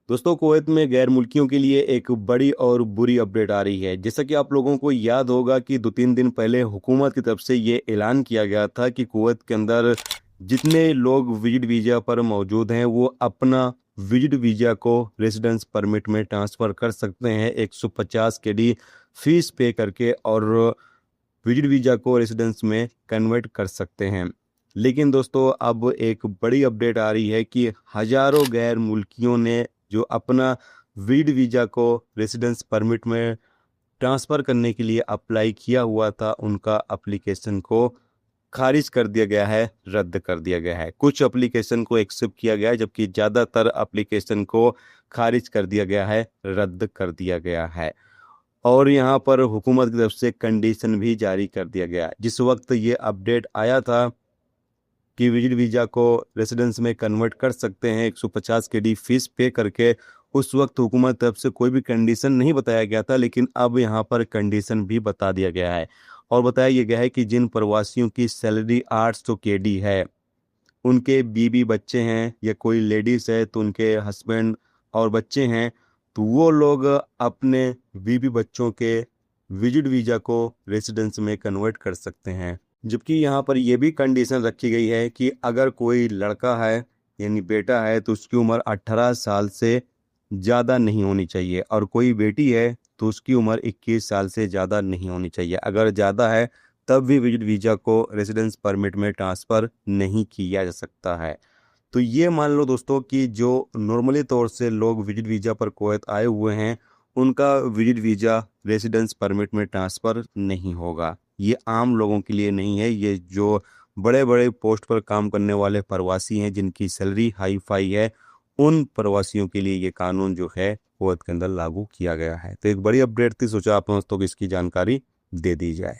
दोस्तों, कुवैत में गैर मुल्कियों के लिए एक बड़ी और बुरी अपडेट आ रही है। जैसा कि आप लोगों को याद होगा कि 2-3 दिन पहले हुकूमत की तरफ से ये ऐलान किया गया था कि कुवैत के अंदर जितने लोग विजिट वीज़ा पर मौजूद हैं वो अपना विजिट वीज़ा को रेसिडेंस परमिट में ट्रांसफ़र कर सकते हैं 150 केडी फीस पे करके, और विजिट वीज़ा को रेसिडेंस में कन्वर्ट कर सकते हैं। लेकिन दोस्तों, अब एक बड़ी अपडेट आ रही है कि हज़ारों गैर मुल्कियों ने जो अपना विजिट वीज़ा को रेसिडेंस परमिट में ट्रांसफ़र करने के लिए अप्लाई किया हुआ था, उनका एप्लीकेशन को खारिज कर दिया गया है, रद्द कर दिया गया है। कुछ एप्लीकेशन को एक्सेप्ट किया गया है, जबकि ज़्यादातर एप्लीकेशन को खारिज कर दिया गया है, रद्द कर दिया गया है। और यहाँ पर हुकूमत की तरफ से कंडीशन भी जारी कर दिया गया है। जिस वक्त ये अपडेट आया था कि विजिट वीज़ा को रेसिडेंस में कन्वर्ट कर सकते हैं 150 केडी फीस पे करके, उस वक्त हुकूमत की तरफ से कोई भी कंडीशन नहीं बताया गया था, लेकिन अब यहाँ पर कंडीशन भी बता दिया गया है। और बताया ये गया है कि जिन प्रवासियों की सैलरी 800 केडी है, उनके बीवी बच्चे हैं या कोई लेडीज़ है तो उनके हस्बैंड और बच्चे हैं, तो वो लोग अपने बीवी बच्चों के विजिट वीज़ा को रेसिडेंस में कन्वर्ट कर सकते हैं। जबकि यहाँ पर यह भी कंडीशन रखी गई है कि अगर कोई लड़का है यानी बेटा है तो उसकी उम्र 18 साल से ज़्यादा नहीं होनी चाहिए, और कोई बेटी है तो उसकी उम्र 21 साल से ज़्यादा नहीं होनी चाहिए। अगर ज़्यादा है तब भी विजिट वीज़ा को रेसिडेंस परमिट में ट्रांसफ़र नहीं किया जा सकता है। तो ये मान लो दोस्तों कि जो नॉर्मली तौर से लोग विजिट वीज़ा पर कुवैत आए हुए हैं, उनका विजिट वीज़ा रेसिडेंस परमिट में ट्रांसफ़र नहीं होगा। ये आम लोगों के लिए नहीं है, ये जो बड़े बड़े पोस्ट पर काम करने वाले प्रवासी हैं जिनकी सैलरी हाई फाई है, उन प्रवासियों के लिए ये कानून जो है कुवैत के अंदर लागू किया गया है। तो एक बड़ी अपडेट थी, सोचा आप दोस्तों को इसकी जानकारी दे दी जाए।